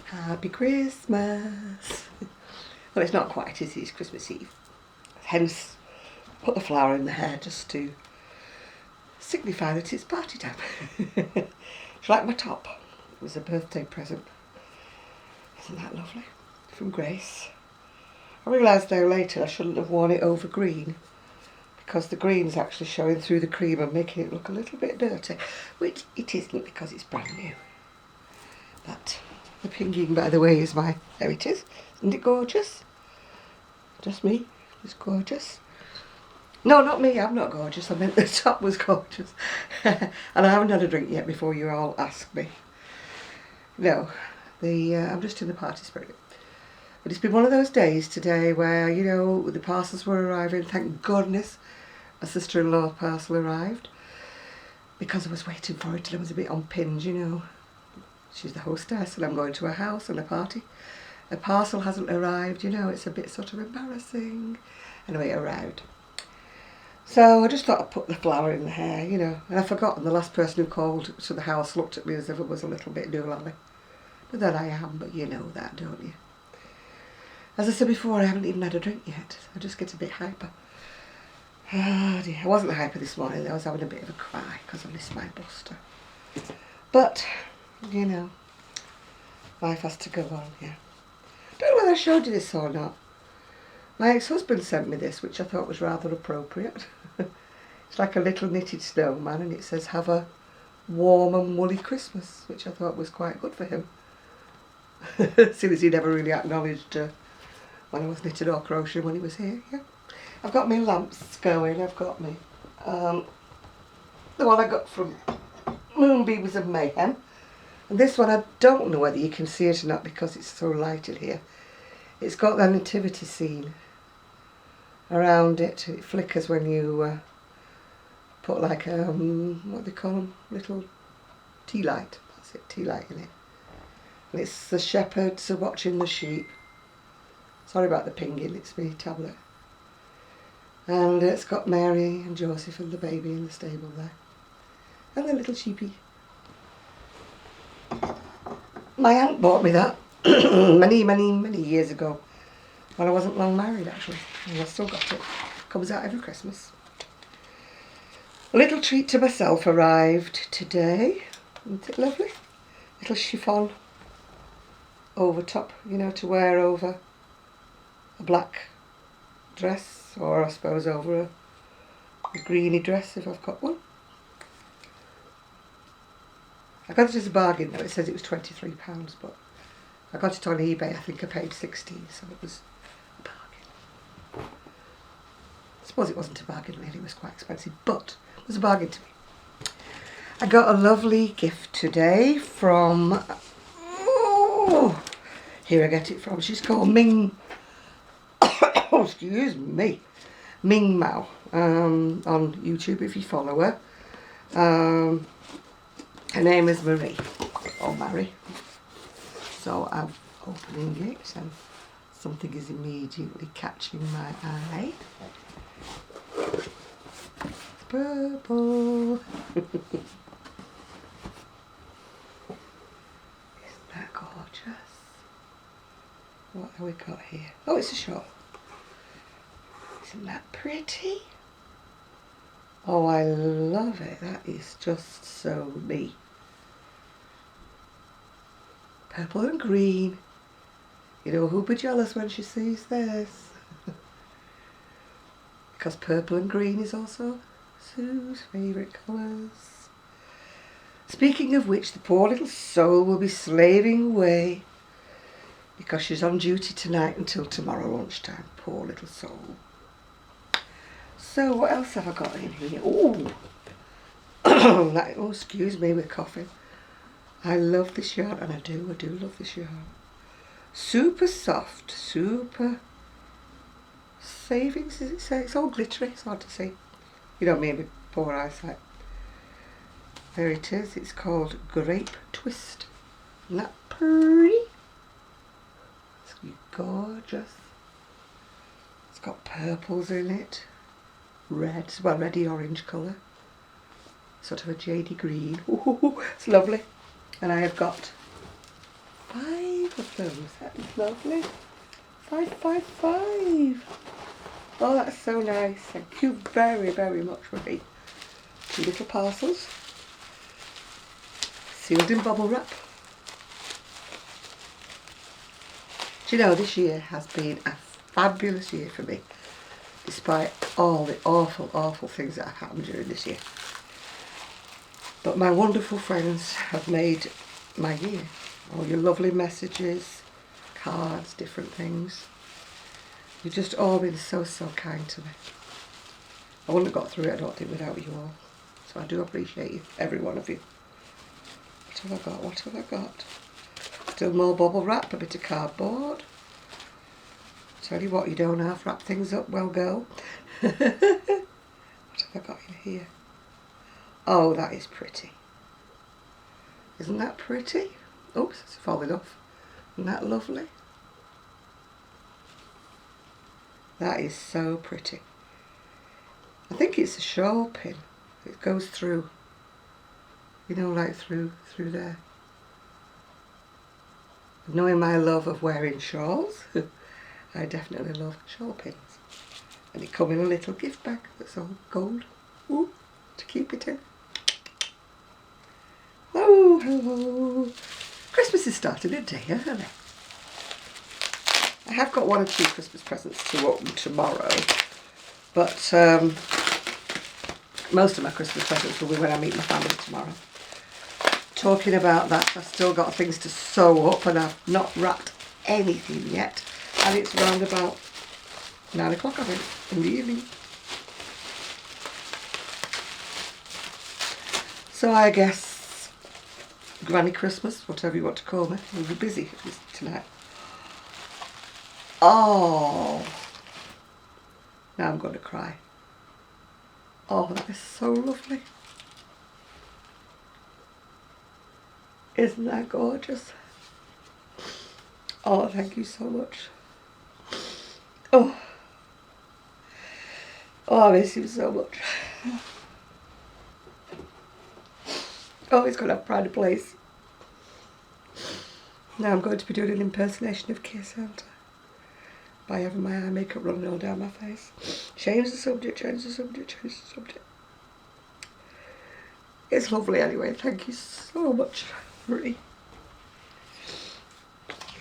Happy Christmas. Well, it's not quite, is it? It's Christmas Eve. Hence, put the flower in the hair just to signify that it's party time. It's like my top. It was a birthday present. Isn't that lovely? From Grace. I realised though later I shouldn't have worn it over green, because the green's actually showing through the cream and making it look a little bit dirty, which it isn't because it's brand new. But the pinging, by the way, is my... There it is. Isn't it gorgeous? Just me. It's gorgeous. No, not me. I'm not gorgeous. I meant the top was gorgeous. And I haven't had a drink yet before you all ask me. No. I'm just in the party spirit. But it's been one of those days today where, you know, the parcels were arriving. Thank goodness a sister-in-law parcel arrived, because I was waiting for it and I was a bit on pinge, you know. She's the hostess and I'm going to her house and a party. A parcel hasn't arrived, you know, it's a bit sort of embarrassing. Anyway, it arrived. So I just thought I'd put the flower in the hair, you know. And I forgot, and the last person who called to the house looked at me as if it was a little bit doolally. But then I am, but you know that, don't you? As I said before, I haven't even had a drink yet. I just get a bit hyper. Oh dear, I wasn't hyper this morning. I was having a bit of a cry because I missed my Buster. But, you know, life has to go on, yeah. Don't know whether I showed you this or not. My ex-husband sent me this, which I thought was rather appropriate. It's like a little knitted snowman, and it says, "Have a warm and woolly Christmas," which I thought was quite good for him. Seeing as he never really acknowledged when I was knitting or crocheting when he was here, yeah. I've got my lamps going. I've got me the one I got from Moonbeams of Mayhem. And this one, I don't know whether you can see it or not because it's so light in here. It's got the nativity scene around it. It flickers when you put like what do they call them? Little tea light. That's it, tea light in it. And it's the shepherds are watching the sheep. Sorry about the pinging, it's my tablet. And it's got Mary and Joseph and the baby in the stable there. And the little sheepy. My aunt bought me that many years ago, when I wasn't long married actually, and I've still got it. Comes out every Christmas. A little treat to myself arrived today. Isn't it lovely? Little chiffon over top, you know, to wear over a black dress, or I suppose over a greeny dress if I've got one. I got it as a bargain though. It says it was £23, but I got it on eBay. I think I paid 16, so it was a bargain. I suppose it wasn't a bargain really, it was quite expensive, but it was a bargain to me. I got a lovely gift today from, here I get it from, she's called excuse me, Mingmow, on YouTube if you follow her. Her name is Marie, or Mary. So I'm opening it and something is immediately catching my eye. It's purple. Isn't that gorgeous? What have we got here? Oh, it's a shawl. Isn't that pretty? Oh, I love it. That is just so me. Purple and green. You know who'll be jealous when she sees this? Because purple and green is also Sue's favourite colours. Speaking of which, the poor little soul will be slaving away because she's on duty tonight until tomorrow lunchtime. Poor little soul. So what else have I got in here? Oh, oh, excuse me, we're coughing. I love this yarn, and I do love this yarn. Super soft, super savings, does it say? It's all glittery, it's hard to see. You know me with poor eyesight. There it is, it's called Grape Twist. Isn't that pretty? It's gorgeous. It's got purples in it. Red, well, reddy orange colour, sort of a jadey green. Ooh, it's lovely. And I have got 5 both of those. That is lovely. 555. Oh, that's so nice. Thank you very, very much, Marie. 2 little parcels. Sealed in bubble wrap. Do you know, this year has been a fabulous year for me, despite all the awful, awful things that have happened during this year. But my wonderful friends have made my year. All your lovely messages, cards, different things. You've just all been so, so kind to me. I wouldn't have got through it, I don't think, without you all. So I do appreciate you, every one of you. What have I got? What have I got? Still more bubble wrap, a bit of cardboard. Tell you what, you don't half wrap things up, well go. What have I got in here? Oh, that is pretty. Isn't that pretty? Oops, it's falling off. Isn't that lovely? That is so pretty. I think it's a shawl pin. It goes through, you know, like through there. Knowing my love of wearing shawls, I definitely love shawl pins. And it comes in a little gift bag that's all gold. Ooh, to keep it in. Oh, hello. Christmas is starting a day early. I have got 1 or 2 Christmas presents to open tomorrow, but most of my Christmas presents will be when I meet my family tomorrow. Talking about that, I've still got things to sew up and I've not wrapped anything yet, and it's around about 9 o'clock, I think, in the evening. So I guess Granny Christmas, whatever you want to call me, will be busy tonight. Oh, now I'm going to cry. Oh, that is so lovely. Isn't that gorgeous? Oh, thank you so much. Oh, I miss you so much. Oh, he's going to have pride of place. Now I'm going to be doing an impersonation of Keir Santa by having my eye makeup running all down my face. Change the subject, change the subject, change the subject. It's lovely anyway, thank you so much, Marie.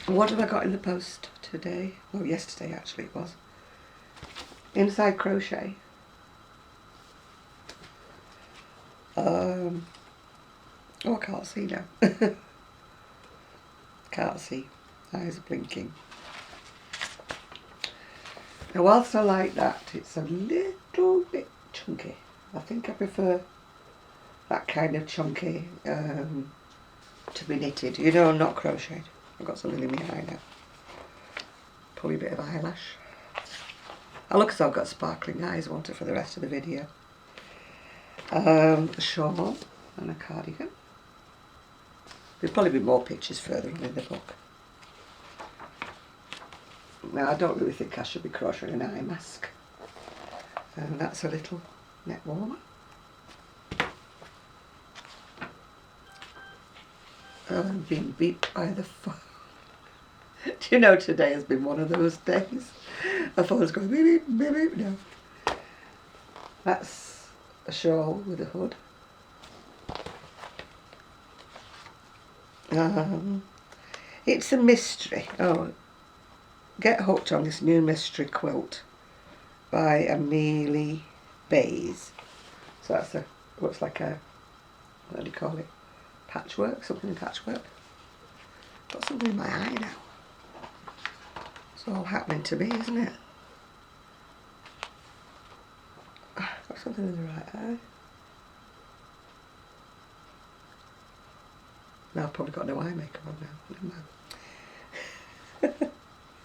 What have I got in the post today? Well, yesterday actually it was. Inside Crochet. Oh, I can't see now. Can't see. Eyes are blinking. Now, whilst I like that, it's a little bit chunky. I think I prefer that kind of chunky to be knitted. You know, not crocheted. I've got something in my eye now. Probably a bit of eyelash. I look as though I've got sparkling eyes, won't it, for the rest of the video. A shawl and a cardigan. There'll probably be more pictures further on in the book. Now, I don't really think I should be crocheting an eye mask. And that's a little neck warmer. I'm being beat by the phone. Do you know, today has been one of those days? My phone's going beep, beep, beep, beep. No. That's a shawl with a hood. It's a mystery. Oh, get hooked on this new mystery quilt by Amelie Bays. So that's looks like a, what do you call it? Patchwork, something in patchwork. Got something in my eye now. It's all happening to me, isn't it? Got something in the right eye. Now I've probably got no eye makeup on now. Never mind.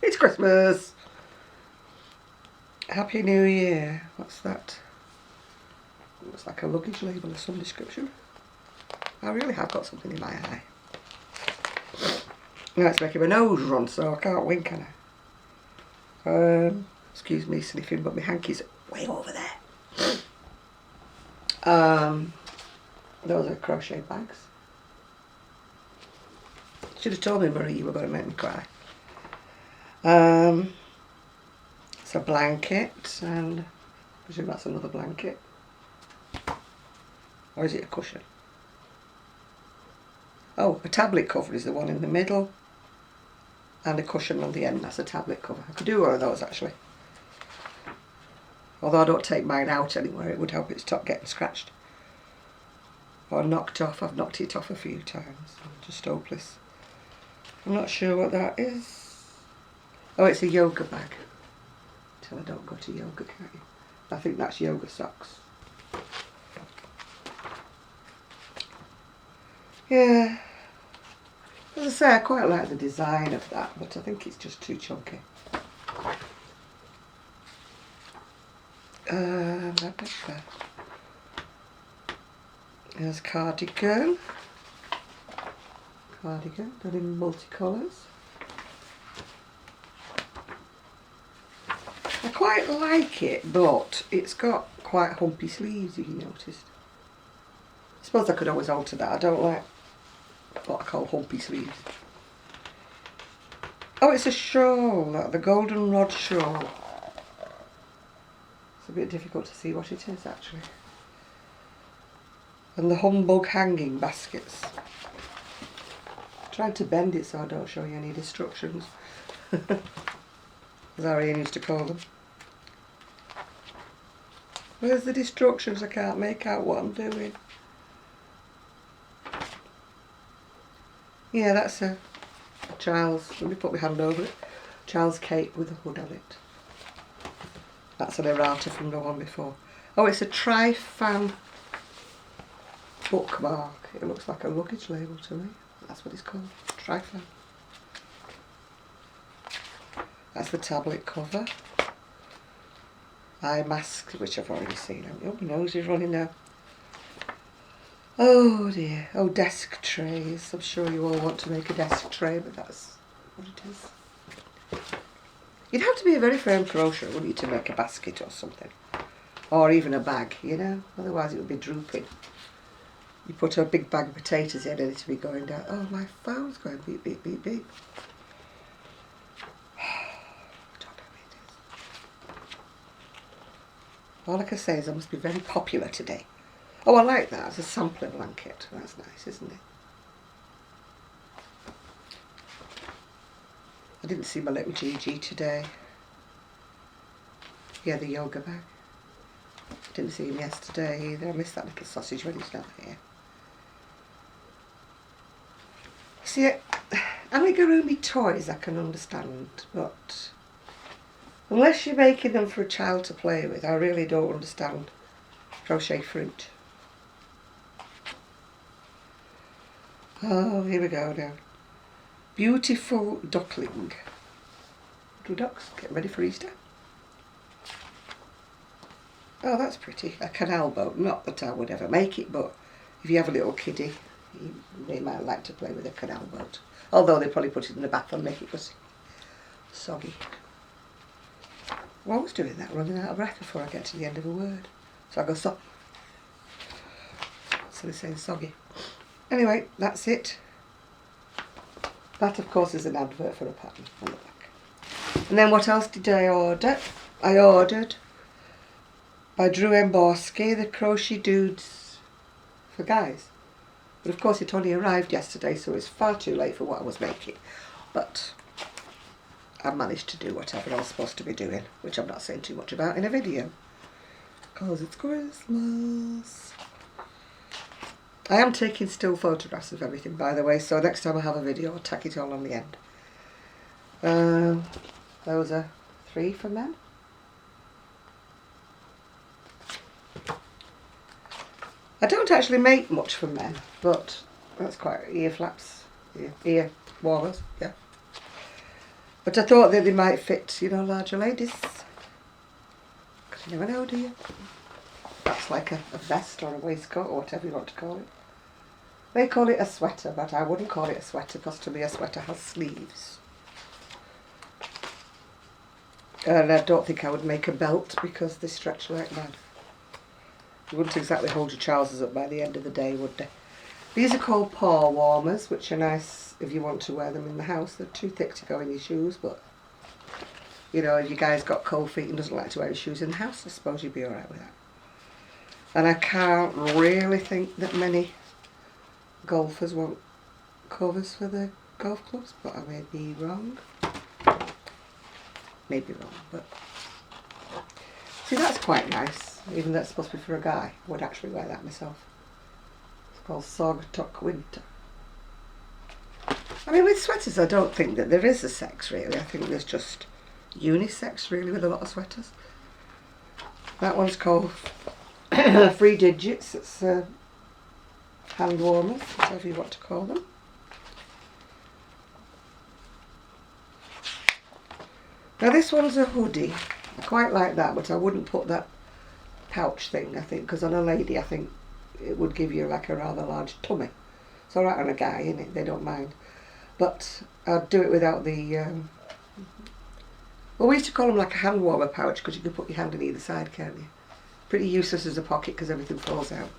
It's Christmas! Happy New Year. What's that? Looks like a luggage label of some description. I really have got something in my eye. Now it's making my nose run, so I can't wink, can I? Excuse me sniffing, but my hanky's way over there. Those are crochet bags. Should have told me, Marie, you were going to make me cry. It's a blanket, and I presume that's another blanket. Or is it a cushion? Oh, a tablet cover is the one in the middle, and a cushion on the end. That's a tablet cover. I could do one of those actually. Although I don't take mine out anywhere, it would help it stop getting scratched or knocked off. I've knocked it off a few times. I'm just hopeless. I'm not sure what that is. Oh, it's a yoga bag. Till I don't go to yoga, can't you? I think that's yoga socks. Yeah. As I say, I quite like the design of that, but I think it's just too chunky. There's cardigan. Cardigan, done in multicolours. I quite like it, but it's got quite humpy sleeves, if you noticed. I suppose I could always alter that. I don't like what I call humpy sleeves. Oh, it's a shawl, like the goldenrod shawl. It's a bit difficult to see what it is actually. And the humbug hanging baskets. I'm trying to bend it so I don't show you any destructions. As Ariane used to call them. Where's the destructions? I can't make out what I'm doing. Yeah, that's a child's, let me put my hand over it, child's cape with a hood on it. That's an errata from the one before. Oh, it's a tri-fan bookmark. It looks like a luggage label to me. That's what it's called, tri-fan. That's the tablet cover. Eye mask, which I've already seen. Oh, my nose is running now. Oh dear. Oh, desk trays. I'm sure you all want to make a desk tray, but that's what it is. You'd have to be a very firm crocheter, wouldn't you, to make a basket or something. Or even a bag, you know. Otherwise it would be drooping. You put a big bag of potatoes in and it'd be going down. Oh, my phone's going beep, beep, beep, beep. All I can say is I must be very popular today. Oh, I like that. It's a sampler blanket. That's nice, isn't it? I didn't see my little Gigi today. Yeah, the yoga bag. Didn't see him yesterday either. I missed that little sausage when he's not here. See, amigurumi toys I can understand, but unless you're making them for a child to play with, I really don't understand crochet fruit. Oh, here we go now. Beautiful duckling. Little ducks, getting ready for Easter. Oh, that's pretty. A canal boat. Not that I would ever make it, but if you have a little kiddie, they might like to play with a canal boat. Although they probably put it in the bath and make it soggy. I'm always doing that, running out of breath before I get to the end of a word. So I go so they're saying soggy. Anyway, that's it. That, of course, is an advert for a pattern on the back. And then what else did I order? I ordered by Drew Emborski, the Crochet Dudes for Guys. But of course it only arrived yesterday, so it's far too late for what I was making. But I managed to do whatever I was supposed to be doing, which I'm not saying too much about in a video, because it's Christmas. I am taking still photographs of everything, by the way, so next time I have a video I'll tack it all on the end. Those are 3 for men. I don't actually make much for men, but that's quite ear flaps, ear warmers, yeah. But I thought that they might fit, you know, larger ladies. Because you never know, do you? That's like a vest or a waistcoat or whatever you want to call it. They call it a sweater, but I wouldn't call it a sweater because to me a sweater has sleeves. And I don't think I would make a belt because they stretch like mad. You wouldn't exactly hold your trousers up by the end of the day, would they? These are called paw warmers, which are nice if you want to wear them in the house. They're too thick to go in your shoes, but you know, if you guys got cold feet and doesn't like to wear his shoes in the house, I suppose you'd be alright with that. And I can't really think that many golfers want covers for their golf clubs, but I may be wrong. Maybe wrong, but see, that's quite nice. Even though it's supposed to be for a guy, I would actually wear that myself. It's called Saugatuck Winter. I mean, with sweaters, I don't think that there is a sex really. I think there's just unisex really with a lot of sweaters. That one's called 3 Digits. It's hand warmers, whatever you want to call them. Now this one's a hoodie. I quite like that, but I wouldn't put that pouch thing, I think, because on a lady I think it would give you like a rather large tummy. It's alright on a guy, isn't it? They don't mind. But I'd do it without the well, we used to call them like a hand warmer pouch because you can put your hand on either side, can't you? Pretty useless as a pocket because everything falls out.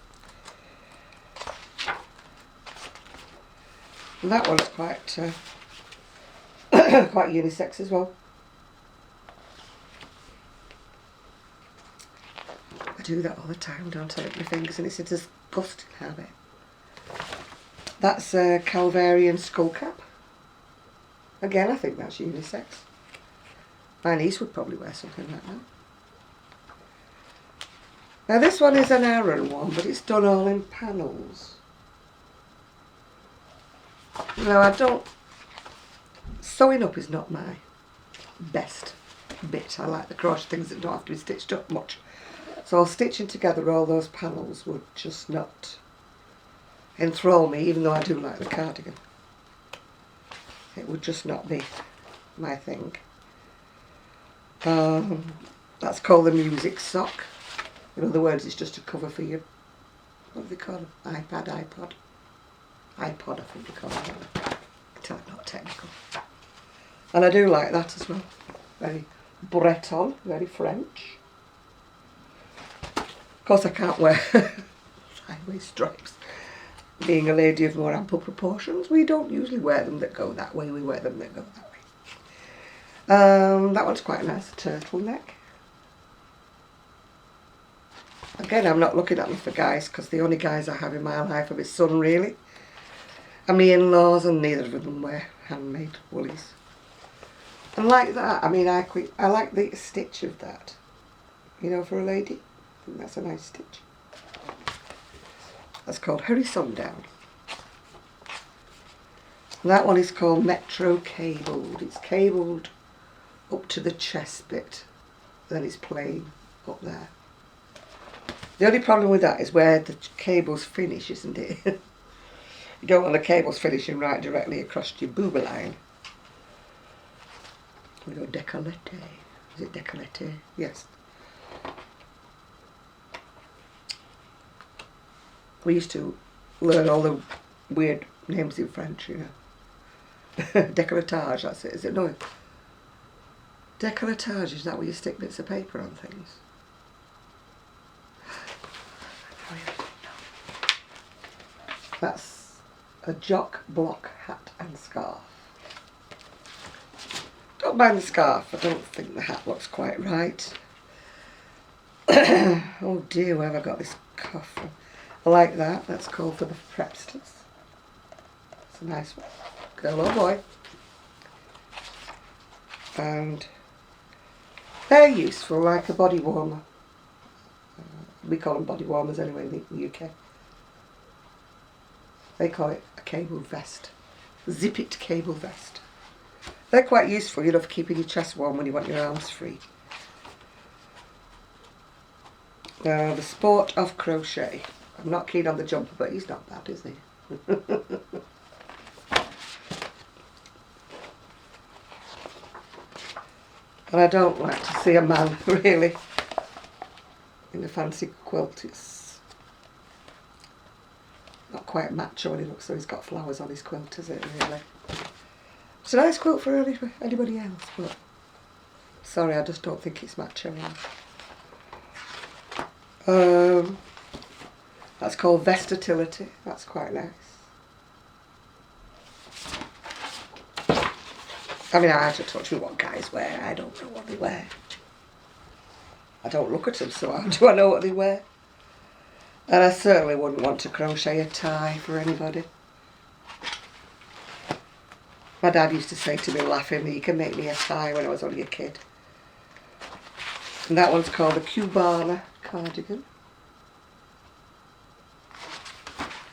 And that one's quite quite unisex as well. I do that all the time, don't I? With my fingers, and it's a disgusting habit. That's a Calvarian skull cap. Again, I think that's unisex. My niece would probably wear something like that. Now this one is an Aran one, but it's done all in panels. Now I don't... Sewing up is not my best bit. I like the crochet things that don't have to be stitched up much. So stitching together all those panels would just not enthrall me, even though I do like the cardigan. It would just not be my thing. That's called the music sock. In other words, it's just a cover for your, what do they call it? iPod, I think they call it. Not technical. And I do like that as well. Very Breton, very French. Of course I can't wear sideways stripes. Being a lady of more ample proportions, we don't usually wear them that go that way, we wear them that go that way. That one's quite a nice turtleneck. Again, I'm not looking at them for guys because the only guys I have in my life are my son really, and my in-laws, and neither of them wear handmade woolies. And like that, I mean, I like the stitch of that. You know, for a lady, I think that's a nice stitch. That's called Hurry Sundown. And that one is called Metro Cabled. It's cabled up to the chest bit, then it's plain up there. The only problem with that is where the cables finish, isn't it? You don't want the cables finishing right directly across your boob line. We go décolleté. Is it décolleté? Yes. We used to learn all the weird names in French, you know. Décolletage, that's it. Is it? No. Décolletage, is that where you stick bits of paper on things? That's a jock block hat and scarf. Don't mind the scarf, I don't think the hat looks quite right. Oh dear, where have I got this cuff from? I like that, that's called for the prepsters. It's a nice one. Girl or boy. And they're useful, like a body warmer. We call them body warmers anyway in the UK. They call it a cable vest. Zip-it cable vest. They're quite useful, you know, for keeping your chest warm when you want your arms free. Now, the sport of crochet. I'm not keen on the jumper, but he's not bad, is he? And I don't like to see a man, really, in a fancy quilt. It's not quite macho when he looks, so he's got flowers on his quilt, is it, really? It's a nice quilt for anybody else, but sorry, I just don't think it's macho enough. That's called Versatility. That's quite nice. I mean, I had to touch with what guys wear. I don't know what they wear. I don't look at them, so how do I know what they wear? And I certainly wouldn't want to crochet a tie for anybody. My dad used to say to me laughingly, you can make me a tie, when I was only a kid. And that one's called the Cubana cardigan.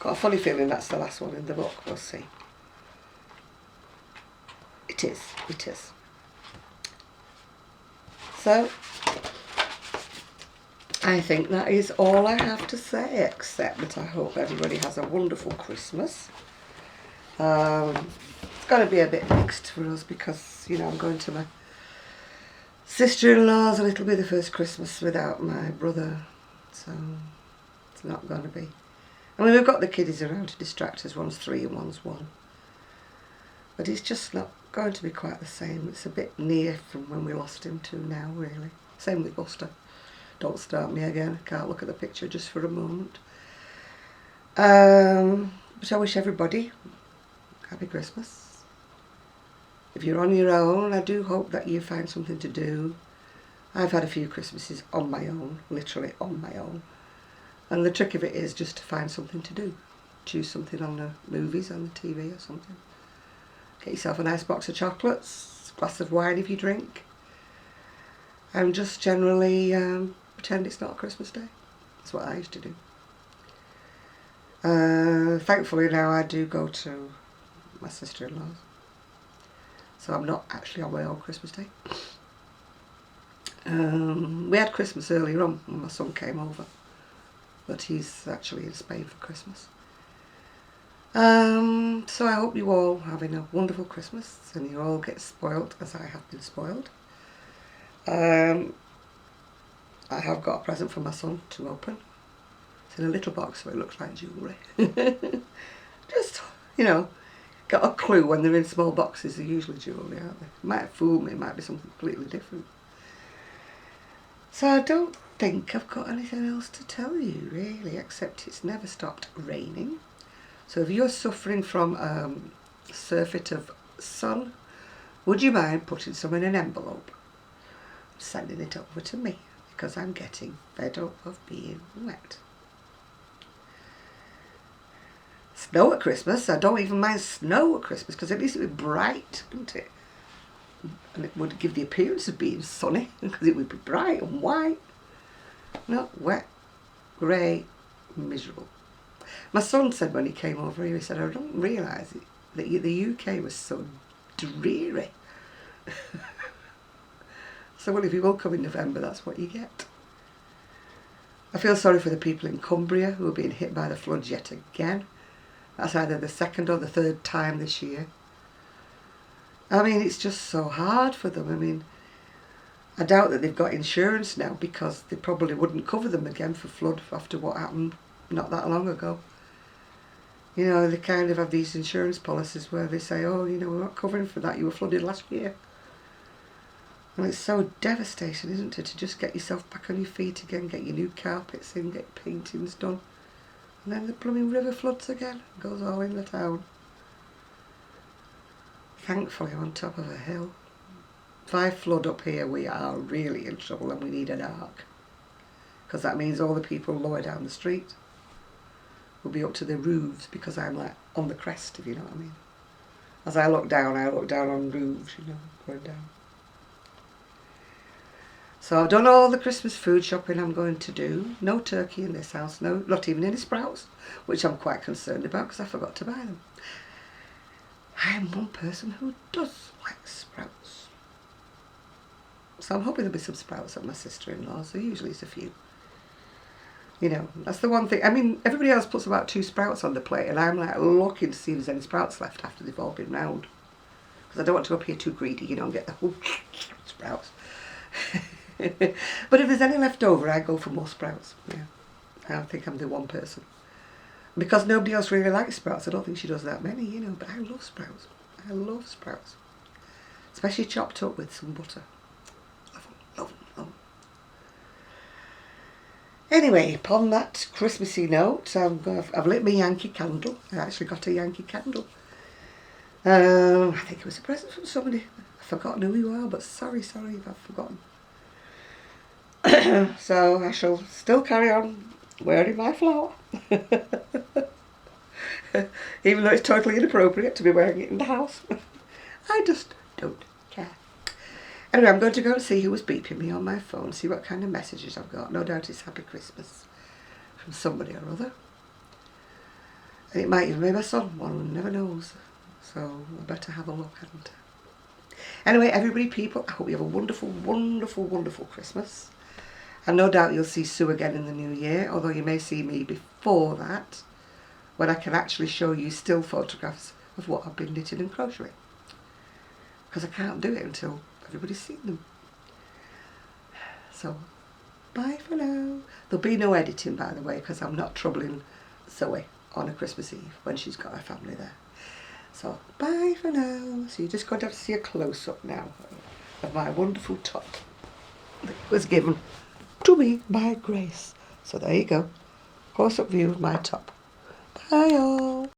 Got a funny feeling that's the last one in the book, we'll see. It is, it is. So, I think that is all I have to say, except that I hope everybody has a wonderful Christmas. It's going to be a bit mixed for us because, you know, I'm going to my sister-in-law's and it'll be the first Christmas without my brother. So, it's not going to be. I mean, we've got the kiddies around to distract us. One's 3 and one's 1. But it's just not going to be quite the same. It's a bit near from when we lost him to now, really. Same with Buster. Don't start me again. I can't look at the picture just for a moment. But I wish everybody happy Christmas. If you're on your own, I do hope that you find something to do. I've had a few Christmases on my own, literally on my own. And the trick of it is just to find something to do. Choose something on the movies, on the TV or something. Get yourself a nice box of chocolates, a glass of wine if you drink. And just generally pretend it's not Christmas Day. That's what I used to do. Thankfully now I do go to my sister-in-law's. So I'm not actually on my own Christmas Day. We had Christmas earlier on when my son came over. But he's actually in Spain for Christmas. So I hope you all having a wonderful Christmas and you all get spoilt as I have been spoiled. I have got a present for my son to open. It's in a little box so it looks like jewellery. Just, you know, got a clue when they're in small boxes, they're usually jewellery, aren't they? It might fool me, it might be something completely different. So I don't think I've got anything else to tell you really, except it's never stopped raining. So if you're suffering from a surfeit of sun, would you mind putting some in an envelope, sending it over to me, because I'm getting fed up of being wet. Snow at Christmas, I don't even mind snow at Christmas, because at least it would be bright, wouldn't it? And it would give the appearance of being sunny, because it would be bright and white. Not wet, grey, miserable. My son said when he came over here, he said, I don't realise that the UK was so dreary. So well, if you will come in November, that's what you get. I feel sorry for the people in Cumbria who are being hit by the floods yet again. That's either the second or the third time this year. I mean, it's just so hard for them. I mean, I doubt that they've got insurance now because they probably wouldn't cover them again for flood after what happened not that long ago. You know, they kind of have these insurance policies where they say, oh, you know, we're not covering for that, you were flooded last year. And it's so devastating, isn't it, to just get yourself back on your feet again, get your new carpets in, get paintings done. And then the blooming river floods again, goes all in the town. Thankfully I'm on top of a hill. If I flood up here, we are really in trouble and we need an ark. Because that means all the people lower down the street will be up to their roofs because I'm like on the crest, if you know what I mean. As I look down on roofs, you know, going down. So I've done all the Christmas food shopping I'm going to do. No turkey in this house, no, not even any sprouts, which I'm quite concerned about because I forgot to buy them. I am one person who does like sprouts. So I'm hoping there'll be some sprouts at my sister-in-law's. There usually is a few. You know, that's the one thing. I mean, everybody else puts about 2 sprouts on the plate and I'm like looking to see if there's any sprouts left after they've all been round. Because I don't want to appear too greedy, you know, and get the whole sprouts. But if there's any left over, I go for more sprouts. Yeah, I think I'm the one person. Because nobody else really likes sprouts. I don't think she does that many, you know, but I love sprouts. I love sprouts. Especially chopped up with some butter. Love them, love them, love them. Anyway, upon that Christmassy note, I've lit my Yankee candle. I actually got a Yankee candle. I think it was a present from somebody. I've forgotten who you are, but sorry if I've forgotten. So I shall still carry on wearing my flower. Even though it's totally inappropriate to be wearing it in the house. I just don't care. Anyway, I'm going to go and see who was beeping me on my phone, see what kind of messages I've got. No doubt it's Happy Christmas from somebody or other. And it might even be my son, one never knows. So I better have a look, hadn't I? Anyway, everybody, people, I hope you have a wonderful, wonderful, wonderful Christmas. And no doubt you'll see Sue again in the new year, although you may see me before that, when I can actually show you still photographs of what I've been knitting and crocheting. Because I can't do it until everybody's seen them. So, bye for now. There'll be no editing, by the way, because I'm not troubling Zoe on a Christmas Eve when she's got her family there. So, bye for now. So you're just going to have to see a close-up now of my wonderful top that was given to me by Grace. So there you go. Close-up view of my top. Bye all.